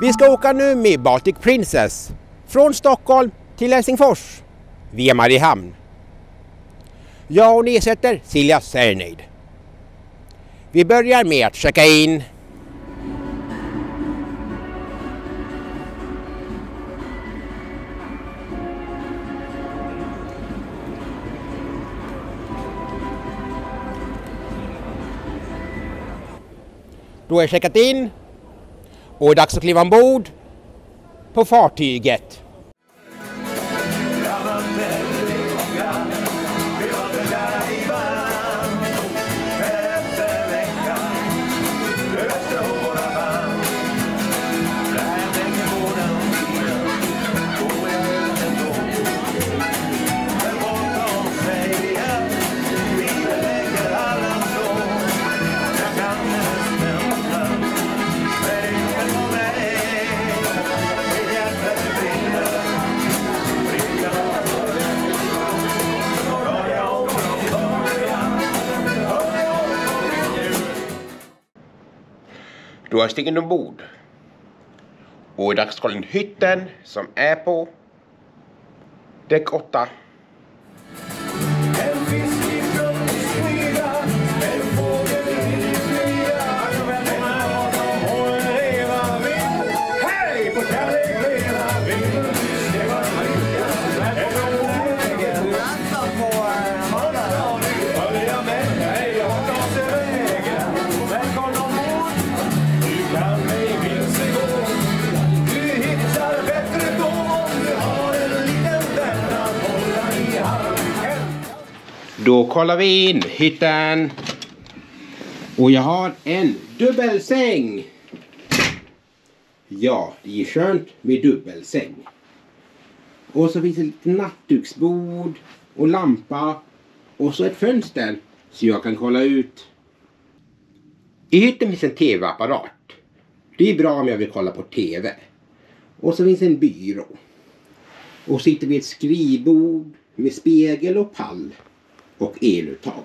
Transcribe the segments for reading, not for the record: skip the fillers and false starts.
Vi ska åka nu med Baltic Princess från Stockholm till Helsingfors via Mariehamn. Jag och nedsätter Silja Serenade. Vi börjar med att checka in. Då är jag checkat in och det är dags att kliva ombord på fartyget. Då har jag stigit ombord. Och det är dags att kolla in hytten som är på däck 8. Då kollar vi in hytten. Och jag har en dubbelsäng. Ja, det är skönt med dubbelsäng. Och så finns det lite nattduksbord och lampa. Och så ett fönster så jag kan kolla ut. I hytten finns en tv-apparat. Det är bra om jag vill kolla på tv. Och så finns en byrå. Och sitter vid ett skrivbord med spegel och pall. Och eluttag.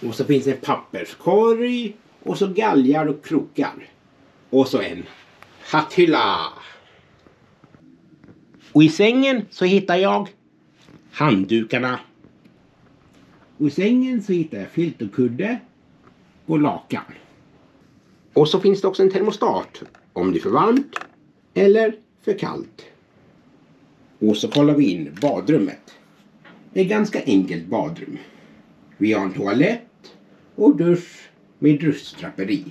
Och så finns en papperskorg. Och så galgar och krokar. Och så en hatthylla. Och i sängen så hittar jag handdukarna. Och i sängen så hittar jag filt och kudde och lakan. Och så finns det också en termostat om det är för varmt eller för kallt. Och så kollar vi in badrummet. Det är ett ganska enkelt badrum. Vi har en toalett och dusch med duschdraperi.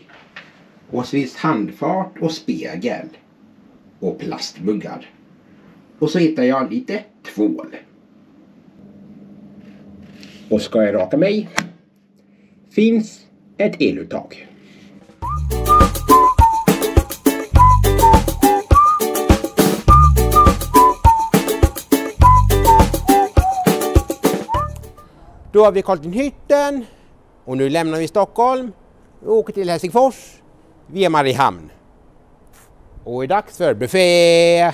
Och så finns handfat och spegel och plastmuggar. Och så hittar jag lite tvål. Och ska jag raka mig finns ett eluttag. Då har vi kollat in hytten och nu lämnar vi Stockholm och åker till Helsingfors via Mariehamn. Och det är dags för buffé!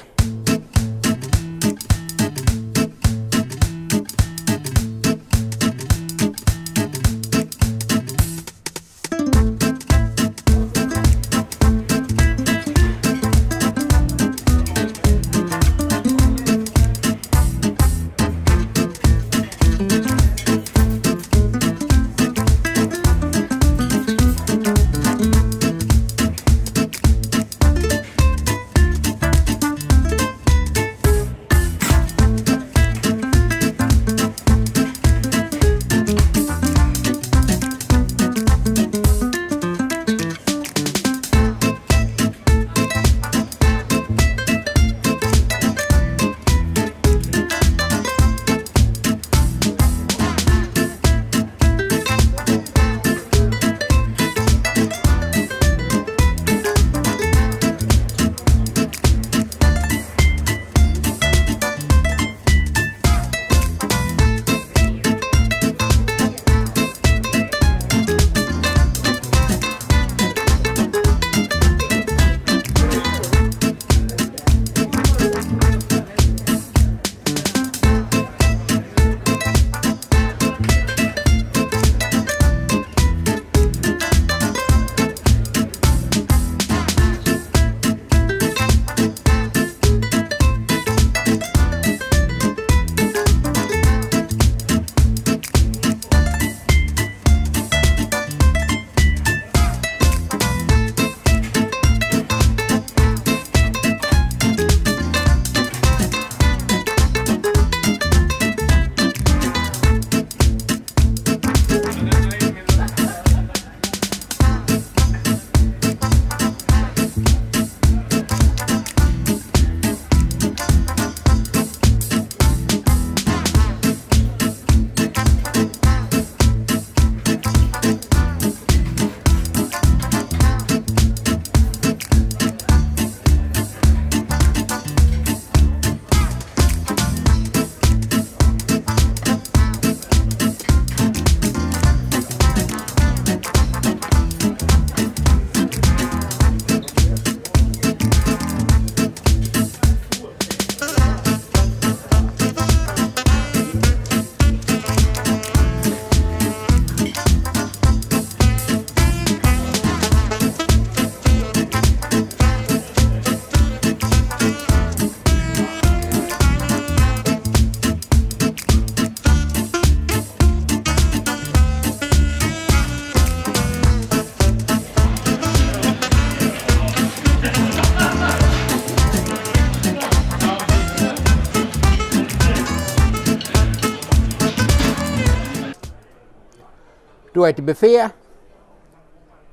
Då är det buffé.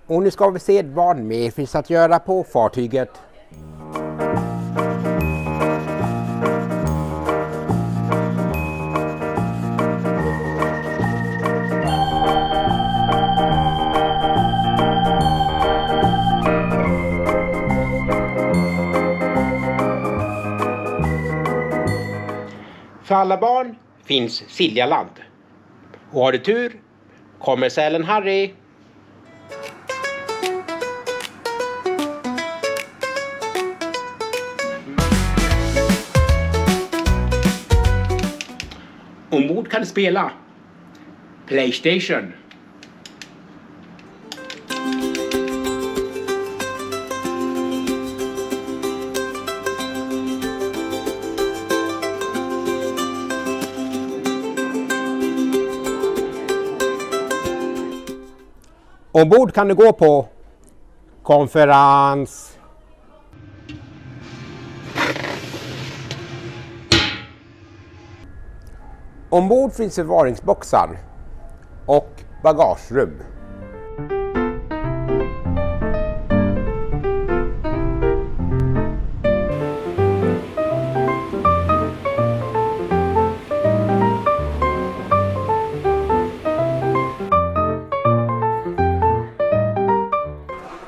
Och nu ska vi se vad mer finns att göra på fartyget. För alla barn finns Siljaland. Och har du tur kommer sälen Harry. Ombord kan du spela PlayStation. Ombord kan du gå på konferens. Ombord finns förvaringsboxar och bagagerum.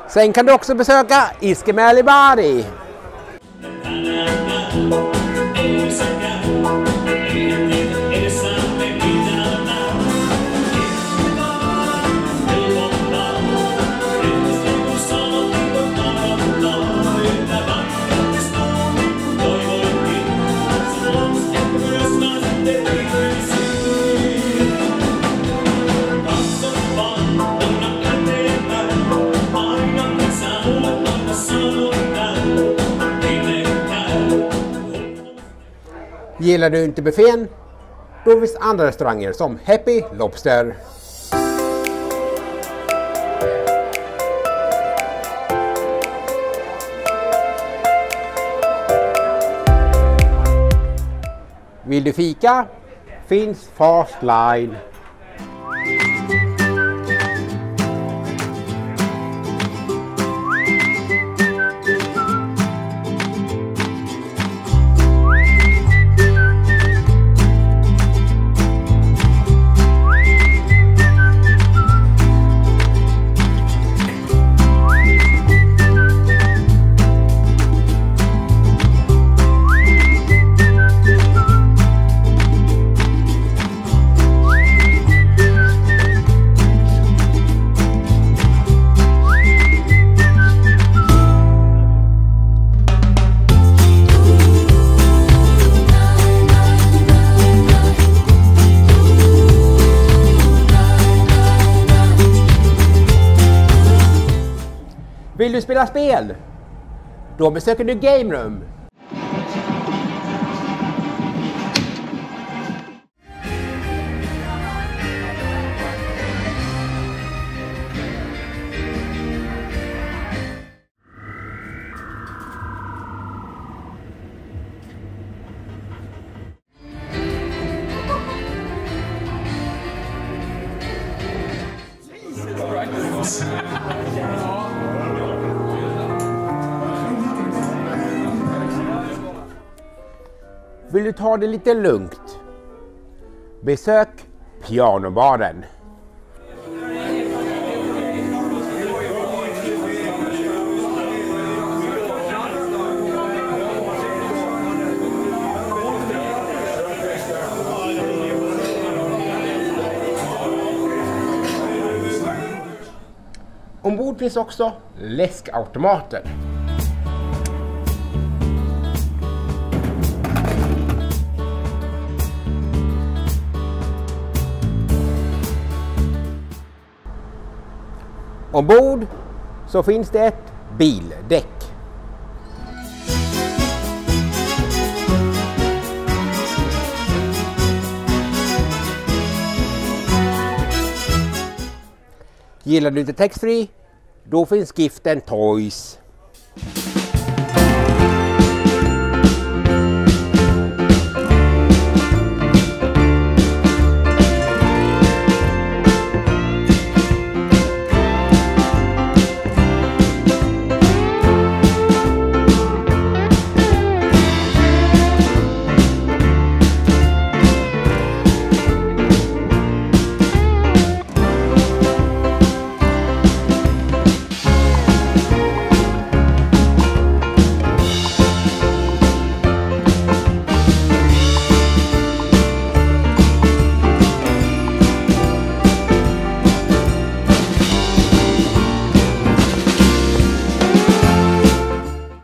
Sen kan du också besöka Iskemälibari. Gillar du inte buffén? Då finns andra restauranger som Happy Lobster. Vill du fika? Finns Fast Line. Vill du spela spel? Då besöker du Game Room. Vill du ta det lite lugnt? Besök pianobaren. Ombord finns också läskautomater. Ombord så finns det ett bildäck. Gillar du inte taxfree? Då finns Giften Toys.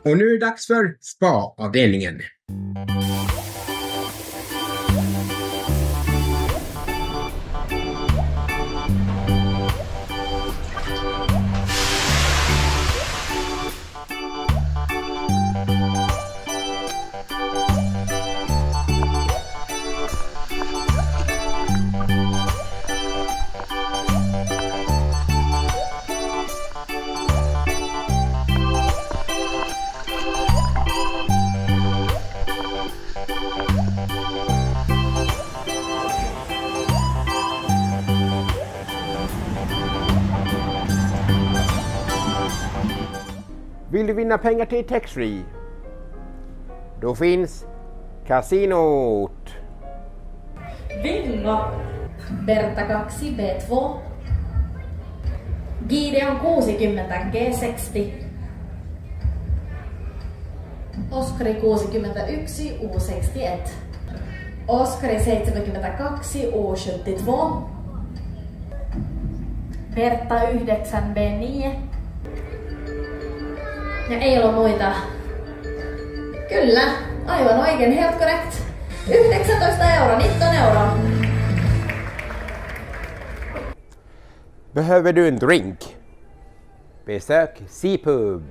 Och nu är det dags för spa-avdelningen. Vill du vinna pengar till tax-free? Då finns kasinot. Vinga. Berta 2B2. Gideon 60 G60. Oskari 61 U61. Oskari 72 U72. Berta 9 B9. Ja ei ole muita. Kyllä, aivan oikein, helt korrekt. 19 euro, 19 euro. Behöver du en drink? Besök C-pub.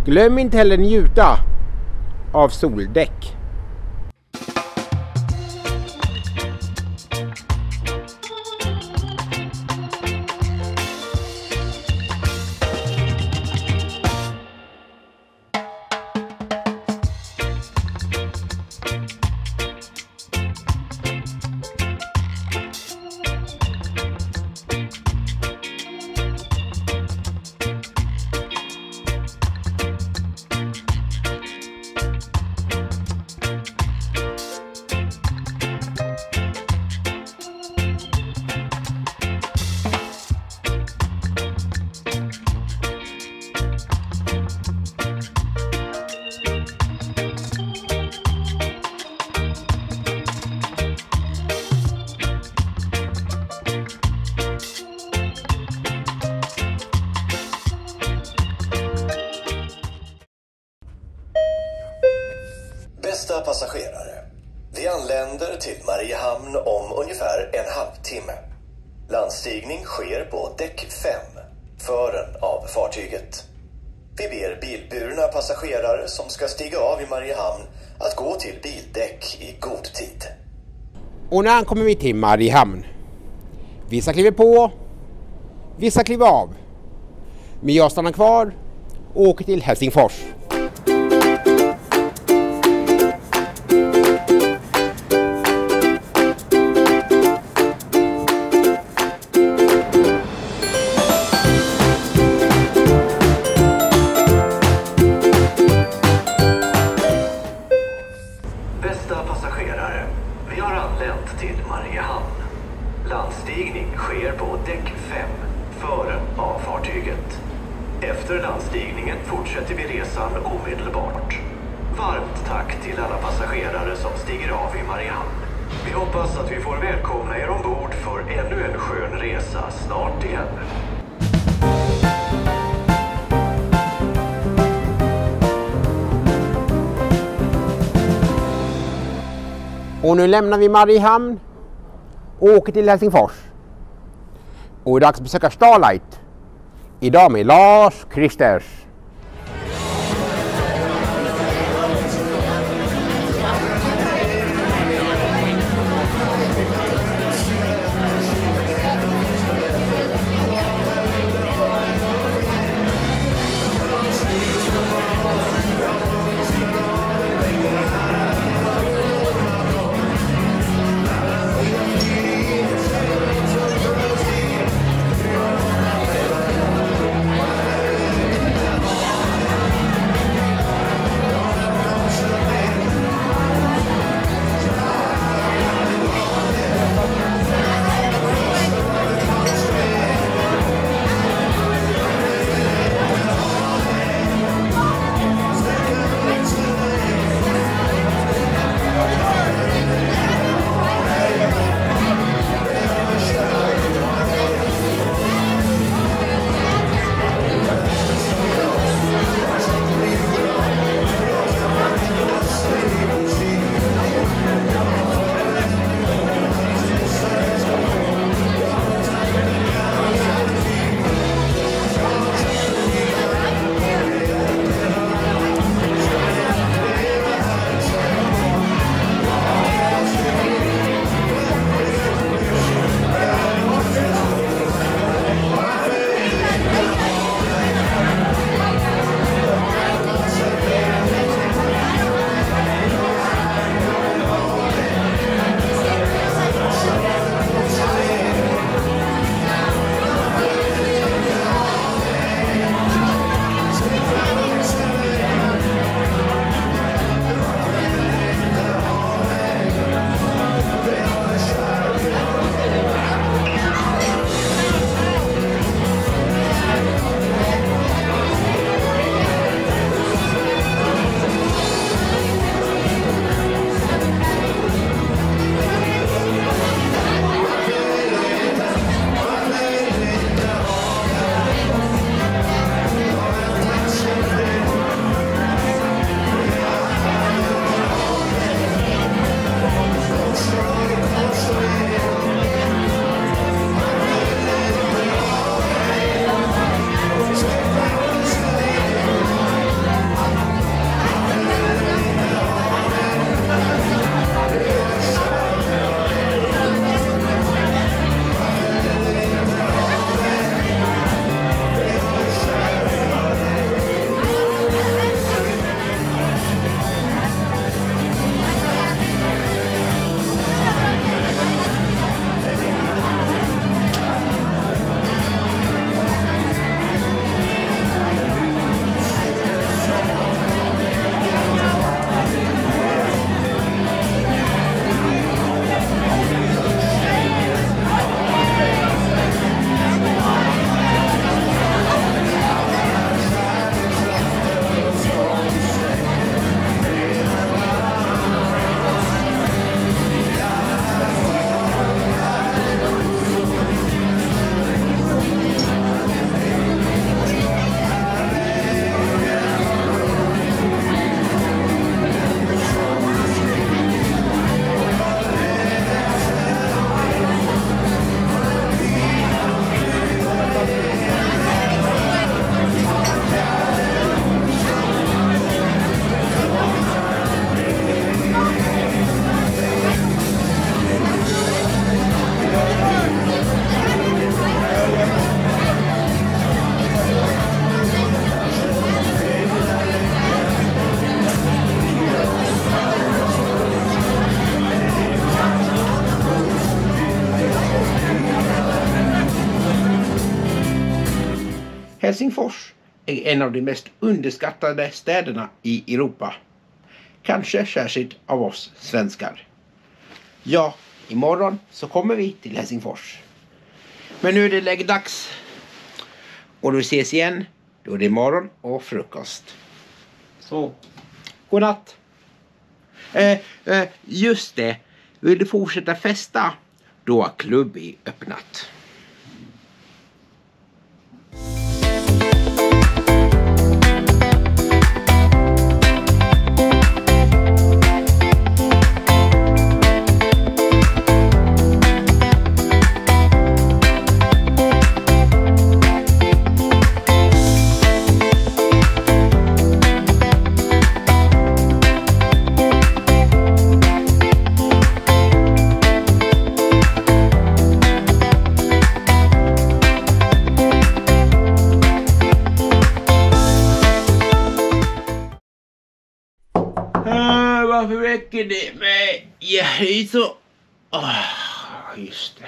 Glöm inte heller njuta av soldäck. Bästa passagerare, vi anländer till Mariehamn om ungefär en halvtimme. Landstigning sker på däck 5, fören av fartyget. Vi ber bilburna passagerare som ska stiga av i Mariehamn att gå till bildäck i god tid. Och när kommer vi till Mariehamn? Vissa kliver på, vissa kliver av. Men jag stannar kvar och åker till Helsingfors. Bästa passagerare, vi har anlänt till Mariehamn. Landstigning sker på däck 5, fören av fartyget. Efter landstigningen fortsätter vi resan omedelbart. Varmt tack till alla passagerare som stiger av i Mariehamn. Vi hoppas att vi får välkomna er ombord för ännu en skön resa snart igen. Och nu lämnar vi Mariehamn och åker till Helsingfors. Och det är dags att besöka Starlight. Idag med Lars Kristers. Helsingfors är en av de mest underskattade städerna i Europa. kanske särskilt av oss svenskar. Ja, imorgon så kommer vi till Helsingfors. Men nu är det läggdags. Och då ses igen. Då är det morgon och frukost. Så, god natt. Just det. Vill du fortsätta festa? Då har klubb i öppnat. Varför räcker det med så? Just det.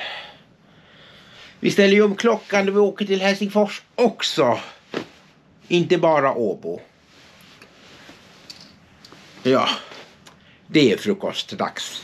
Vi ställer ju om klockan när vi åker till Helsingfors också. Inte bara Åbo. Ja, det är frukostdags.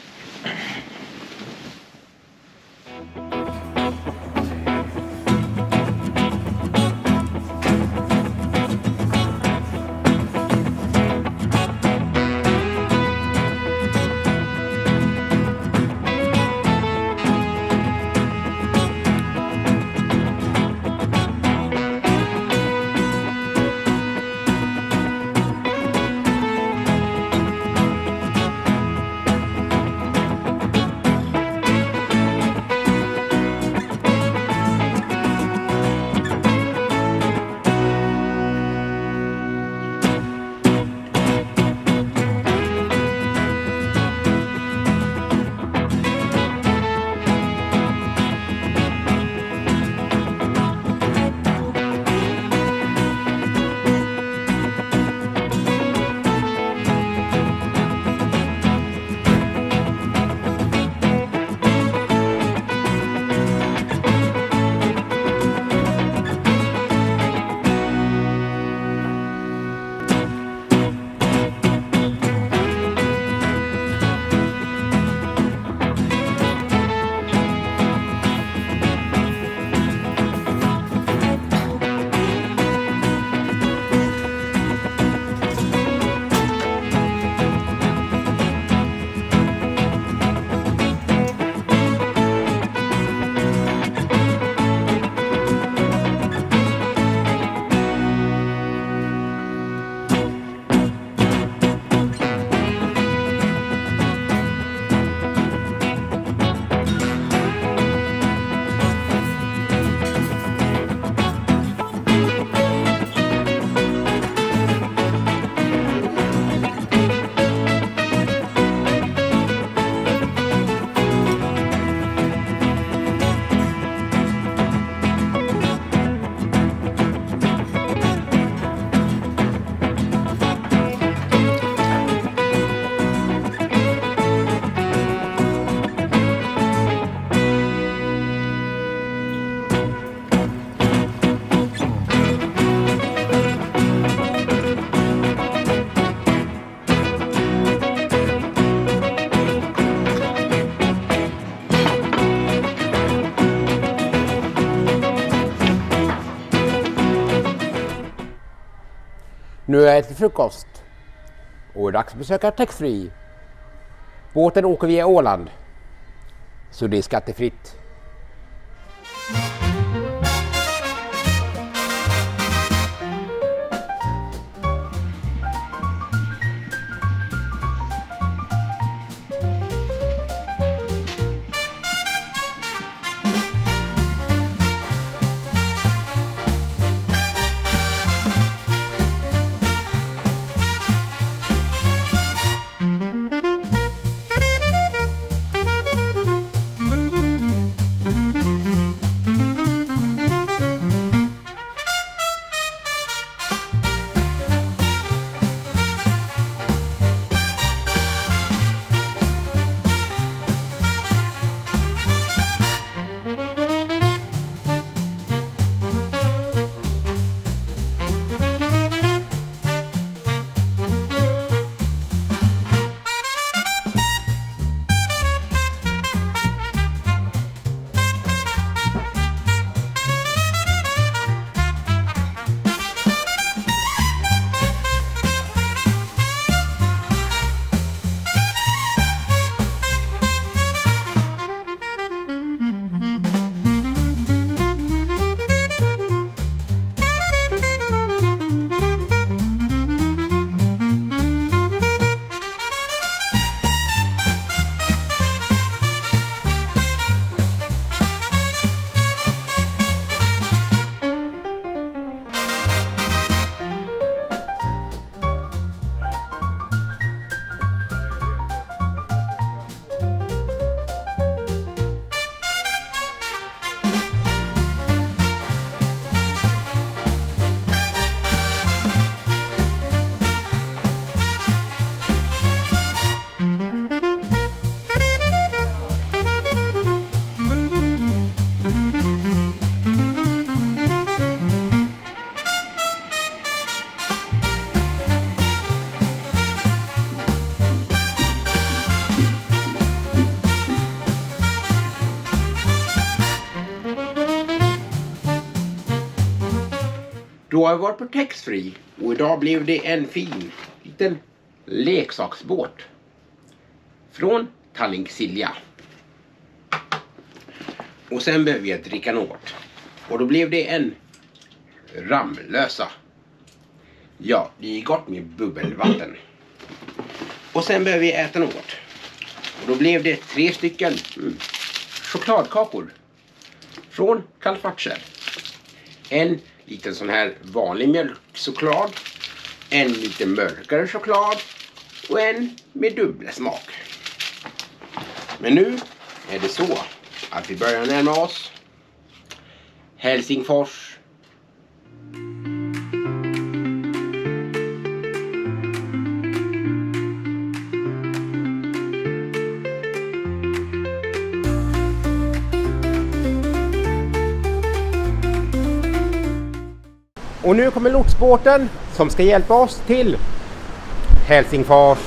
Nu är det till frukost och det är dags att besöka taxfree. Båten åker via Åland, så det är skattefritt. Då har jag varit på taxfree och idag blev det en fin liten leksaksbåt från Tallink Silja. Och sen behöver jag dricka något. Och då blev det en Ramlösa. Ja, det är gott med bubbelvatten. Och sen behöver vi äta något. Och då blev det 3 stycken chokladkakor från Kalfatser. En liten sån här vanlig mjölkchoklad. En lite mörkare choklad. Och en med dubbla smak. Men nu är det så att vi börjar närma oss Helsingfors. Och nu kommer lotsbåten som ska hjälpa oss till Helsingfors.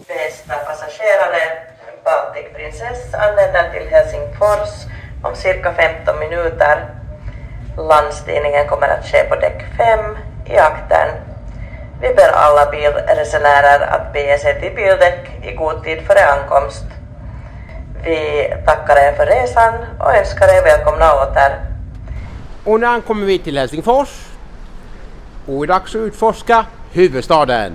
Bästa passagerare, Baltic Princess anländer till Helsingfors om cirka 15 minuter. Landstigningen kommer att ske på däck 5 i aktern. Vi ber alla bilresenärer att bege sig till bildäck i god tid före ankomst. Vi tackar er för resan och önskar er välkomna åter. Och nu ankommer vi till Helsingfors. Och det är dags att utforska huvudstaden.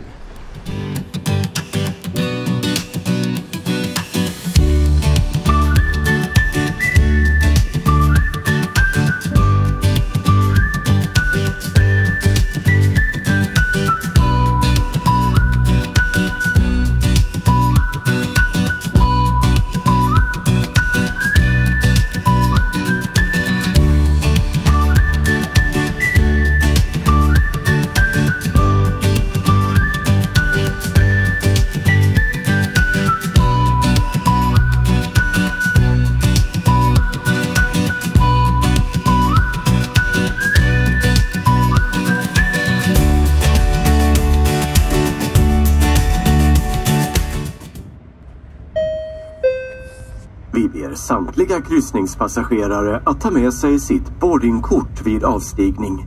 Vi ber samtliga kryssningspassagerare att ta med sig sitt boardingkort vid avstigning.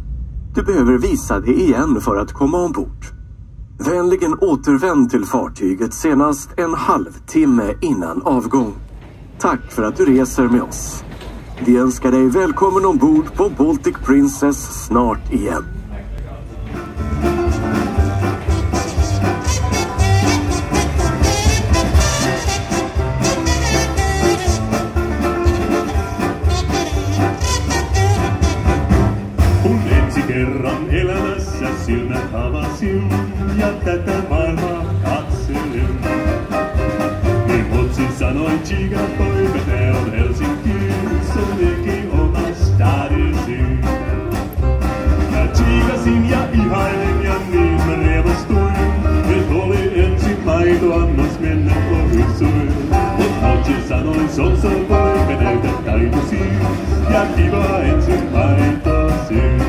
Du behöver visa det igen för att komma ombord. Vänligen återvänd till fartyget senast en halvtimme innan avgång. Tack för att du reser med oss. Vi önskar dig välkommen ombord på Baltic Princess snart igen. Kerran elämässä silmät avasin ja tätä maailmaa katselin. Niin Motsin sanoi Chiga poi veteon Helsinkiin, se teki oma stadisi. Mä chigasin ja ihailin ja niin mä rievastuin, et oli ensin maitoannos mennä ohisuin. Mut Motsin sanoi Sonso poi veneytä taitosi ja kiva ensin maitosi.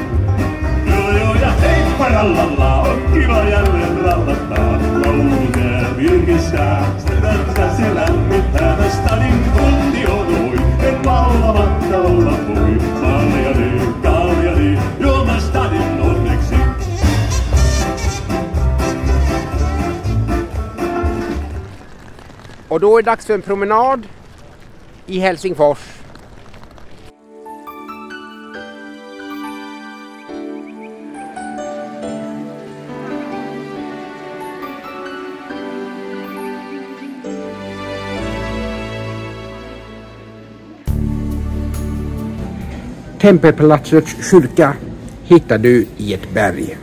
Ja heipparallalla on kiva jälleen rauhoittaa. Laulunää virkistää, sitä se lämmittää. Mä stadin tunti odoin, en laulamatta olla voi. Kaljari, joo mä stadin onneksi. Och då är det dags för en promenad i Helsingfors. Tempelpalatsets kyrka hittar du i ett berg.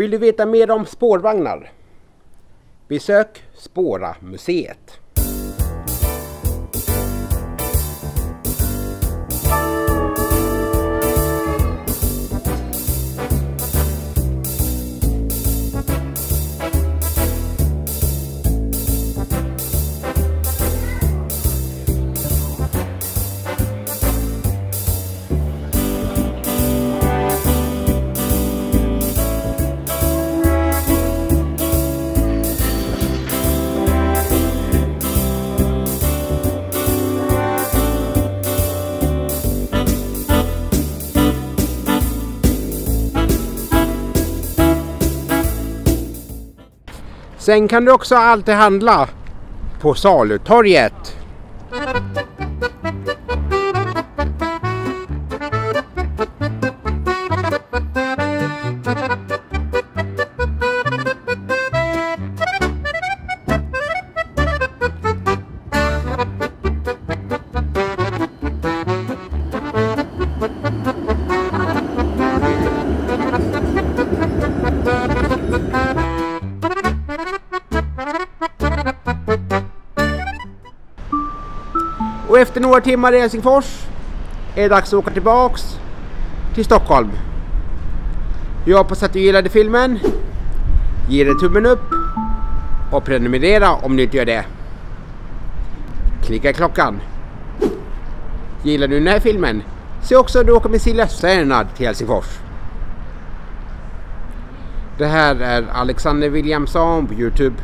Vill du veta mer om spårvagnar? Besök Spåra museet. Sen kan du också alltid handla på Salutorget. Och efter några timmar i Helsingfors är det dags att åka tillbaks till Stockholm. Jag hoppas att du gillade filmen. Ge det tummen upp och prenumerera om du inte gör det. Klicka klockan. Gillar du den här filmen? Se också att du åker med Silja Särnad till Helsingfors. Det här är Alexander Williamson på YouTube.